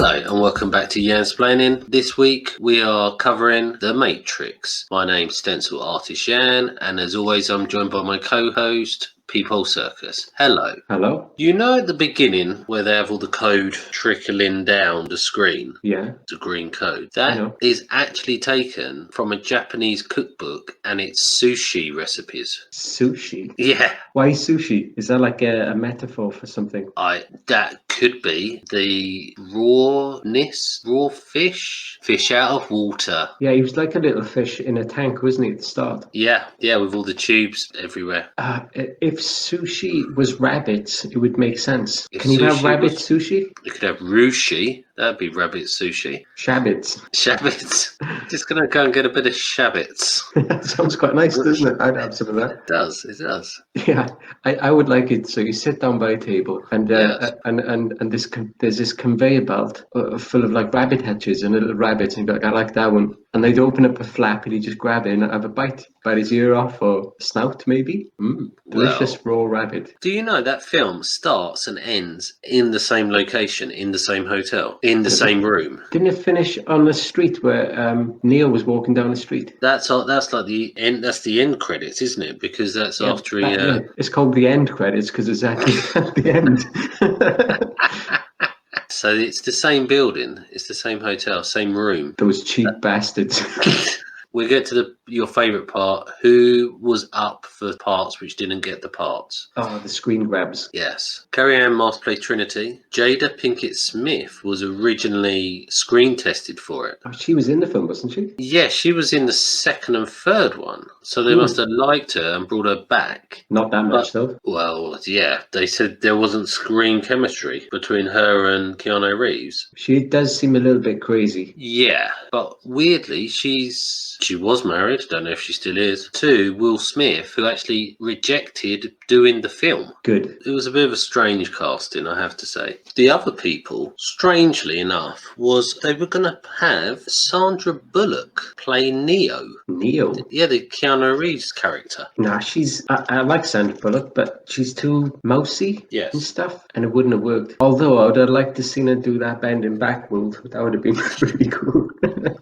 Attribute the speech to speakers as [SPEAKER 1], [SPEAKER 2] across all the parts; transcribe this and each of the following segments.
[SPEAKER 1] Hello and welcome back to Yansplaining. This week we are covering The Matrix. My name's Stencil Artist Yan, and as always I'm joined by my co-host, Peephole Circus. Hello.
[SPEAKER 2] Hello?
[SPEAKER 1] You know at the beginning where they have all the code trickling down the screen?
[SPEAKER 2] Yeah.
[SPEAKER 1] The green code. That is actually taken from a Japanese cookbook and it's sushi recipes.
[SPEAKER 2] Sushi?
[SPEAKER 1] Yeah.
[SPEAKER 2] Why sushi? Is that like a metaphor for something?
[SPEAKER 1] That could be the raw fish out of water.
[SPEAKER 2] Yeah, he was like a little fish in a tank, wasn't he, at the start?
[SPEAKER 1] Yeah, with all the tubes everywhere.
[SPEAKER 2] If sushi was rabbits, it would make sense.
[SPEAKER 1] If
[SPEAKER 2] Can you have
[SPEAKER 1] sushi
[SPEAKER 2] rabbit
[SPEAKER 1] was-
[SPEAKER 2] sushi?
[SPEAKER 1] You could have rushi. That'd be rabbit sushi.
[SPEAKER 2] Shabbits.
[SPEAKER 1] Shabbits. Just gonna go and get a bit of shabbits.
[SPEAKER 2] That sounds quite nice, doesn't it? I'd have some of that.
[SPEAKER 1] It does.
[SPEAKER 2] Yeah, I would like it. So you sit down by a table, and
[SPEAKER 1] Yes.
[SPEAKER 2] and there's this conveyor belt full of like rabbit hatches and little rabbits, and you're like, I like that one. And they'd open up a flap, and you just grab it and have a bite his ear off or snout, maybe. Delicious raw rabbit.
[SPEAKER 1] Do you know that film starts and ends in the same location, in the same hotel, in the same room?
[SPEAKER 2] Didn't it finish on the street where Neil was walking down the street?
[SPEAKER 1] That's like the end. That's the end credits, isn't it? Because that's after he.
[SPEAKER 2] It's called the end credits because it's actually at the end.
[SPEAKER 1] So it's the same building, it's the same hotel, same room.
[SPEAKER 2] Those cheap bastards.
[SPEAKER 1] We get to your favourite part. Who was up for parts which didn't get the parts?
[SPEAKER 2] Oh, the screen grabs.
[SPEAKER 1] Yes. Carrie-Anne must play Trinity. Jada Pinkett Smith was originally screen tested for it.
[SPEAKER 2] Oh, she was in the film, wasn't she?
[SPEAKER 1] Yeah, she was in the second and third one. So they must have liked her and brought her back.
[SPEAKER 2] Not that much, though.
[SPEAKER 1] Well, yeah. They said there wasn't screen chemistry between her and Keanu Reeves.
[SPEAKER 2] She does seem a little bit crazy.
[SPEAKER 1] Yeah, but weirdly, she was married, don't know if she still is, to Will Smith, who actually rejected doing the film.
[SPEAKER 2] Good.
[SPEAKER 1] It was a bit of a strange casting, I have to say. The other people, strangely enough, was they were going to have Sandra Bullock play Neo.
[SPEAKER 2] Neo?
[SPEAKER 1] Yeah, the Keanu Reeves character.
[SPEAKER 2] Nah, I like Sandra Bullock, but she's too mousy and stuff, and it wouldn't have worked. Although I would have liked to seen her do that bending back move. That would have been really cool.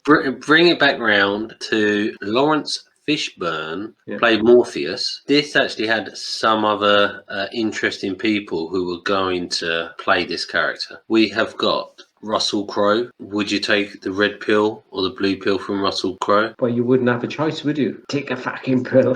[SPEAKER 1] Bring it back round to Laurence Fishburne played Morpheus. This actually had some other interesting people who were going to play this character. We have got Russell Crowe. Would you take the red pill or the blue pill from Russell Crowe?
[SPEAKER 2] Well, you wouldn't have a choice, would you? Take a fucking pill.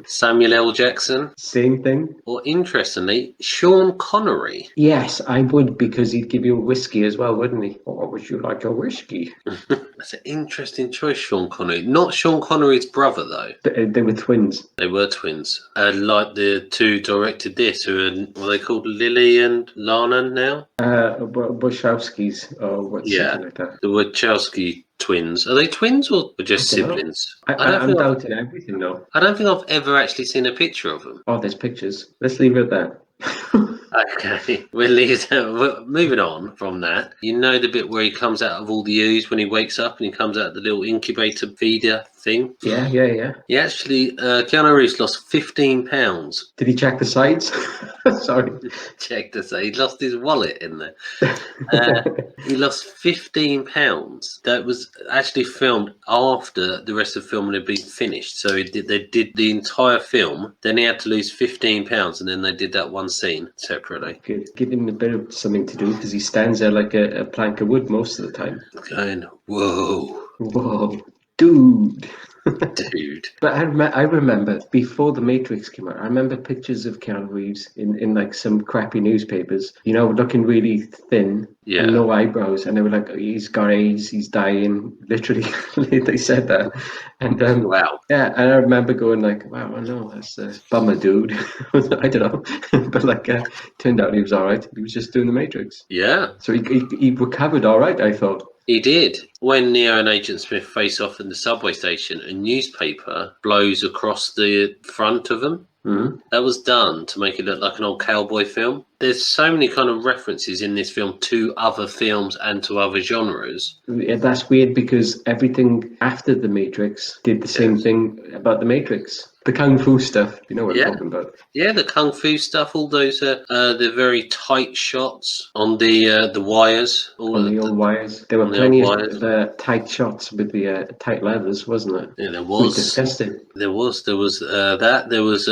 [SPEAKER 1] Samuel L. Jackson.
[SPEAKER 2] Same thing.
[SPEAKER 1] Or interestingly, Sean Connery.
[SPEAKER 2] Yes, I would, because he'd give you a whiskey as well, wouldn't he? Or would you like a whiskey?
[SPEAKER 1] That's an interesting choice, Sean Connery. Not Sean Connery's brother, though.
[SPEAKER 2] They were twins.
[SPEAKER 1] They were twins. Like the two directed this, who are they called, Lily and Lana now?
[SPEAKER 2] Wachowskis, or something like that.
[SPEAKER 1] The Wachowski twins. Are they twins or just siblings?
[SPEAKER 2] I'm doubting everything, though.
[SPEAKER 1] I don't think I've ever actually seen a picture of them.
[SPEAKER 2] Oh, there's pictures. Let's leave it at that.
[SPEAKER 1] Okay, we're moving on from that. You know the bit where he comes out of all the ooze when he wakes up and he comes out of the little incubator feeder thing?
[SPEAKER 2] Yeah.
[SPEAKER 1] He actually, Keanu Reeves lost 15 pounds.
[SPEAKER 2] Did he check the sides? Sorry.
[SPEAKER 1] Check the sides. He lost his wallet in there. He lost 15 pounds. That was actually filmed after the rest of the film had been finished. So they did the entire film. Then he had to lose 15 pounds, and then they did that one scene separately.
[SPEAKER 2] Good. Give him a bit of something to do, because he stands there like a plank of wood most of the time.
[SPEAKER 1] Going, whoa,
[SPEAKER 2] dude.
[SPEAKER 1] Dude.
[SPEAKER 2] But I remember before The Matrix came out, I remember pictures of Keanu Reeves in like some crappy newspapers, looking really thin, and no eyebrows, and they were like, he's got AIDS, he's dying, literally. They said that. And
[SPEAKER 1] wow.
[SPEAKER 2] Yeah, and I remember going like, wow, I know, that's a bummer, dude. I don't know. But like, turned out he was all right. He was just doing The Matrix.
[SPEAKER 1] Yeah.
[SPEAKER 2] So he recovered all right, I thought.
[SPEAKER 1] He did. When Neo and Agent Smith face off in the subway station, a newspaper blows across the front of them.
[SPEAKER 2] Mm-hmm.
[SPEAKER 1] That was done to make it look like an old cowboy film. There's so many kind of references in this film to other films and to other genres.
[SPEAKER 2] Yeah, that's weird, because everything after The Matrix did the same thing about The Matrix. The kung fu stuff. You know what I'm talking about.
[SPEAKER 1] Yeah, the kung fu stuff. All those the very tight shots on the wires.
[SPEAKER 2] On the old wires. There were plenty of tight shots with the tight leathers, wasn't it?
[SPEAKER 1] Yeah, there was.
[SPEAKER 2] Disgusting.
[SPEAKER 1] There was that. There was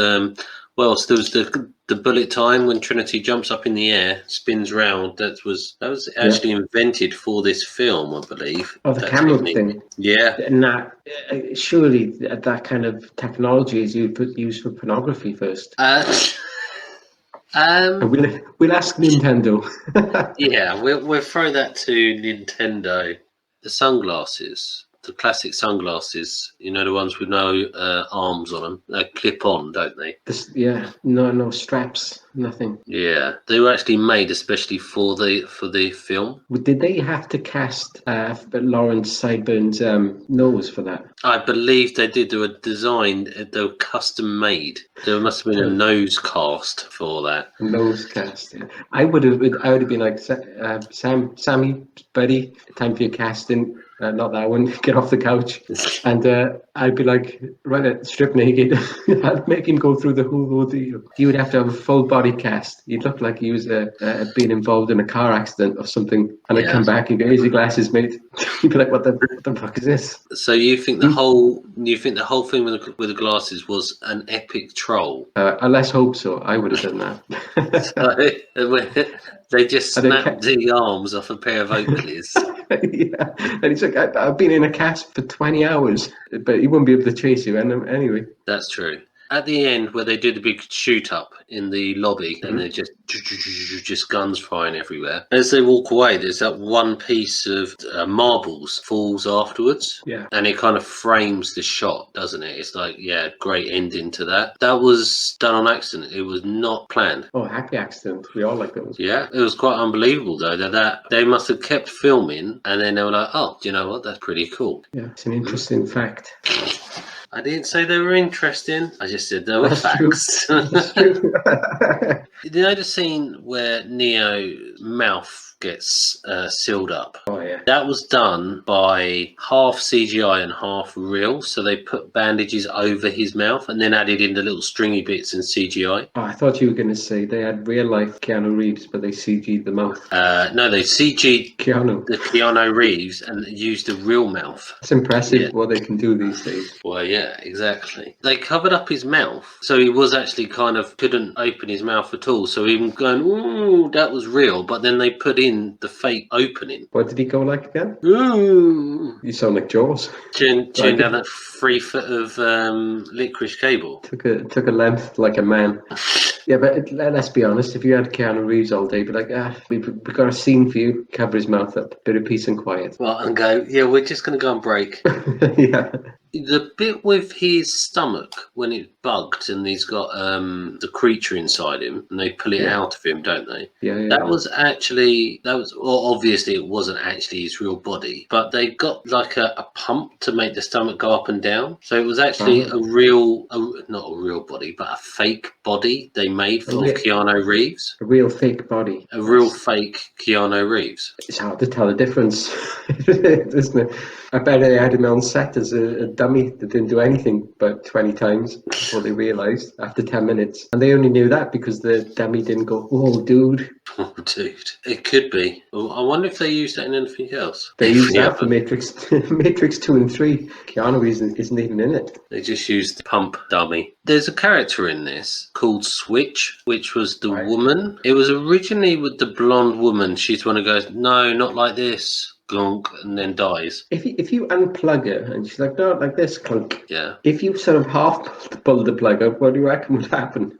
[SPEAKER 1] well, there was the bullet time when Trinity jumps up in the air, spins round. That was actually invented for this film, I believe.
[SPEAKER 2] Oh, the camera thing.
[SPEAKER 1] Yeah.
[SPEAKER 2] And that surely that kind of technology is used for pornography first. We'll ask Nintendo.
[SPEAKER 1] Yeah, we'll throw that to Nintendo. The sunglasses. The classic sunglasses, you know, the ones with no arms on them, they clip on, don't they?
[SPEAKER 2] No straps, nothing.
[SPEAKER 1] Yeah, they were actually made especially for the film.
[SPEAKER 2] Did they have to cast Laurence Sideburns' nose for that?
[SPEAKER 1] I believe they did do a design. They were custom made. There must have been a nose cast for that.
[SPEAKER 2] A nose cast. Yeah. I would have been like, Sammy, buddy, time for your casting. Not that one. Get off the couch, and I'd be like, right, strip naked. I'd make him go through the whole ordeal. He would have to have a full body cast. He'd look like he was being involved in a car accident or something. And I'd come back and go, "Here's your glasses, mate." He'd be like, "What the fuck is this?" So
[SPEAKER 1] you think the whole thing with the glasses was an epic troll?
[SPEAKER 2] Let's hope so. I would have done
[SPEAKER 1] that. They just snapped the arms off a pair of Oakleys.
[SPEAKER 2] Yeah, and he's like, I've been in a cast for 20 hours, but he wouldn't be able to chase you anyway.
[SPEAKER 1] That's true. At the end, where they do the big shoot up in the lobby, and they're just guns flying everywhere. As they walk away, there's that one piece of marbles falls afterwards, and it kind of frames the shot, doesn't it? It's like, great ending to that. That was done on accident. It was not planned.
[SPEAKER 2] Oh, happy accident. We all like those.
[SPEAKER 1] Yeah, it was quite unbelievable though that they must have kept filming, and then they were like, oh, do you know what? That's pretty cool.
[SPEAKER 2] Yeah, it's an interesting fact.
[SPEAKER 1] I didn't say they were interesting. I just said they were facts.
[SPEAKER 2] That's true.
[SPEAKER 1] You know the scene where Neo's mouth gets sealed up?
[SPEAKER 2] Oh, yeah.
[SPEAKER 1] That was done by half CGI and half real. So they put bandages over his mouth and then added in the little stringy bits in CGI.
[SPEAKER 2] Oh, I thought you were going to say they had real life Keanu Reeves, but they CG'd the mouth.
[SPEAKER 1] No, they CG'd Keanu Reeves and used the real mouth.
[SPEAKER 2] It's impressive what they can do these days.
[SPEAKER 1] Well, yeah, exactly. They covered up his mouth, so he was actually couldn't open his mouth at all. So even going, ooh, that was real. But then they put in the fake opening.
[SPEAKER 2] What did he go like again?
[SPEAKER 1] Ooh.
[SPEAKER 2] You sound like Jaws.
[SPEAKER 1] Chewing down that 3 foot of licorice cable.
[SPEAKER 2] Took a length like a man. Yeah, but let's be honest. If you had Keanu Reeves all day, be like, we've got a scene for you. Cover his mouth up. Bit of peace and quiet.
[SPEAKER 1] Well, and go, we're just going to go on break.
[SPEAKER 2] Yeah.
[SPEAKER 1] The bit with his stomach when it's bugged and he's got the creature inside him and they pull it out of him, don't they?
[SPEAKER 2] Yeah.
[SPEAKER 1] That was obviously it wasn't actually his real body, but they got like a pump to make the stomach go up and down. So it was actually not a real body, but a fake body they made for Keanu Reeves.
[SPEAKER 2] A real fake body.
[SPEAKER 1] A real fake Keanu Reeves.
[SPEAKER 2] It's hard to tell the difference, isn't it? I bet they had him on set as a dummy that didn't do anything about 20 times before they realised after 10 minutes. And they only knew that because the dummy didn't go, "Oh, dude."
[SPEAKER 1] Oh, dude. It could be. I wonder if they used that in anything else.
[SPEAKER 2] They used that for Matrix 2 and 3. Keanu isn't even in it.
[SPEAKER 1] They just used the pump dummy. There's a character in this called Switch, which was the woman. It was originally with the blonde woman. She's the one who goes, "No, not like this." Glunk, and then dies.
[SPEAKER 2] If you unplug her and she's like, "No, like this," clunk.
[SPEAKER 1] Yeah.
[SPEAKER 2] If you sort of half pull the plug up, what do you reckon would happen?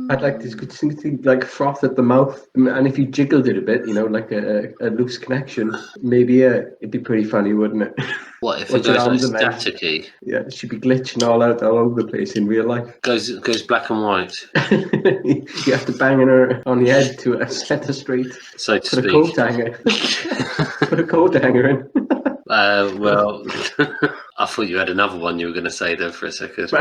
[SPEAKER 2] I'd like this good thing like froth at the mouth, and if you jiggled it a bit, like a loose connection, maybe it'd be pretty funny, wouldn't it?
[SPEAKER 1] What if it goes like staticky?
[SPEAKER 2] Yeah, she'd be glitching all over the place in real life.
[SPEAKER 1] Goes black and white.
[SPEAKER 2] You have to bang her on the head to set her straight.
[SPEAKER 1] So to
[SPEAKER 2] speak. Put a coat hanger in.
[SPEAKER 1] Well, I thought you had another one you were going to say there for a second.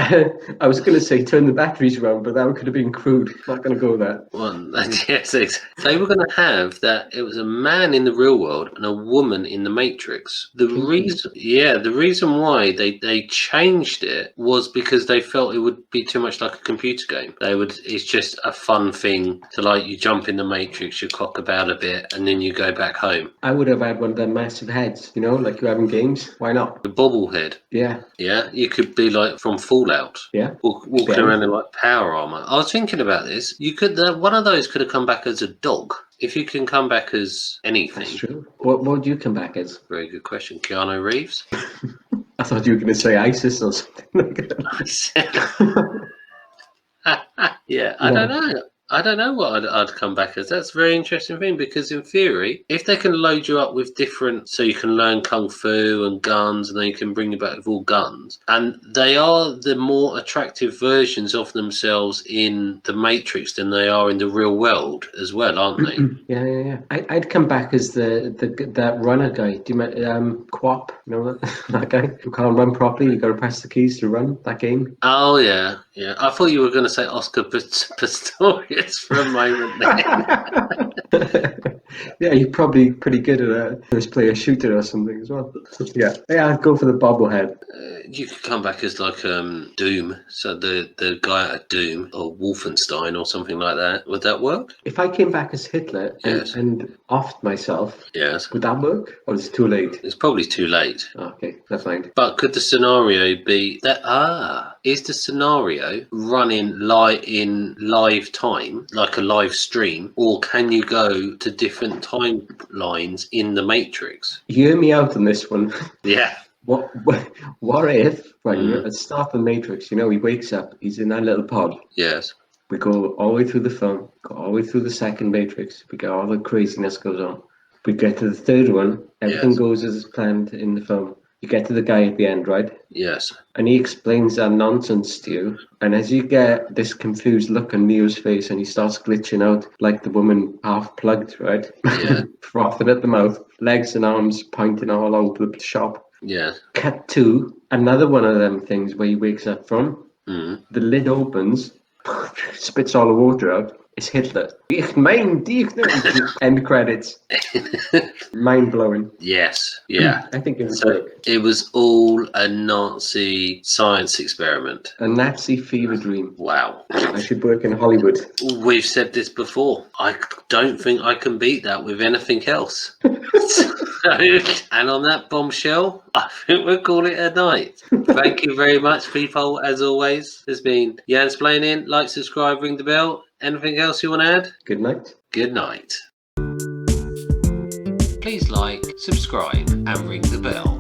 [SPEAKER 2] I was going to say turn the batteries around, but that could have been crude. Not going to go there.
[SPEAKER 1] Well, yes, they were going to have that it was a man in the real world and a woman in the Matrix. The reason why they changed it was because they felt it would be too much like a computer game. It's just a fun thing to, like, you jump in the Matrix, you cock about a bit, and then you go back home.
[SPEAKER 2] I would have had one of the massive heads, like you have in games. Why not?
[SPEAKER 1] The bobblehead.
[SPEAKER 2] Yeah.
[SPEAKER 1] Yeah, you could be like from Fallout.
[SPEAKER 2] Yeah.
[SPEAKER 1] Walking around in like power armor. I was thinking about this. You could one of those could have come back as a dog. If you can come back as anything.
[SPEAKER 2] That's true. What would you come back as?
[SPEAKER 1] Very good question. Keanu Reeves.
[SPEAKER 2] I thought you were going to say ISIS or something like that.
[SPEAKER 1] Yeah, I don't know. I don't know what I'd come back as. That's a very interesting thing, because in theory, if they can load you up with different, so you can learn kung fu and guns, and then you can bring you back with all guns, and they are the more attractive versions of themselves in the Matrix than they are in the real world as well, aren't they?
[SPEAKER 2] Yeah. I'd come back as that runner guy. Do you remember Quap? You know that guy who can't run properly? You got to press the keys to run that game.
[SPEAKER 1] Oh yeah. I thought you were going to say Oscar Pistorius for a moment there.
[SPEAKER 2] Yeah, you're probably pretty good at a first player shooter or something as well. Yeah, I'd go for the bobblehead.
[SPEAKER 1] You could come back as like Doom, so the guy at Doom or Wolfenstein or something like that. Would that work?
[SPEAKER 2] If I came back as Hitler and offed myself,
[SPEAKER 1] yes,
[SPEAKER 2] would that work? Or is it too late?
[SPEAKER 1] It's probably too late.
[SPEAKER 2] Okay, that's fine.
[SPEAKER 1] But could the scenario be that? Is the scenario running in live time, like a live stream, or can you go to different timelines in the Matrix?
[SPEAKER 2] You hear me out on this one.
[SPEAKER 1] Yeah.
[SPEAKER 2] What if, you're at the start of the Matrix, he wakes up, he's in that little pod.
[SPEAKER 1] Yes.
[SPEAKER 2] We go all the way through the film, go all the way through the second Matrix, we get all the craziness goes on. We get to the third one, everything goes as planned in the film. You get to the guy at the end, right?
[SPEAKER 1] Yes.
[SPEAKER 2] And he explains that nonsense to you. And as you get this confused look on Neo's face and he starts glitching out like the woman half plugged, right?
[SPEAKER 1] Yeah.
[SPEAKER 2] Frothing at the mouth, legs and arms pointing all over the shop.
[SPEAKER 1] Yeah.
[SPEAKER 2] Cut to another one of them things where he wakes up from. The lid opens, spits all the water out. It's Hitler. End credits. Mind blowing.
[SPEAKER 1] Yes. Yeah.
[SPEAKER 2] I think it would work.
[SPEAKER 1] It was all a Nazi science experiment.
[SPEAKER 2] A Nazi fever dream.
[SPEAKER 1] Wow.
[SPEAKER 2] I should work in Hollywood.
[SPEAKER 1] We've said this before. I don't think I can beat that with anything else. And on that bombshell, I think we'll call it a night. Thank you very much, people, as always. There's been Yansplaining. Like, subscribe, ring the bell. Anything else you want to add?
[SPEAKER 2] Good night.
[SPEAKER 1] Good night. Please like, subscribe, and ring the bell.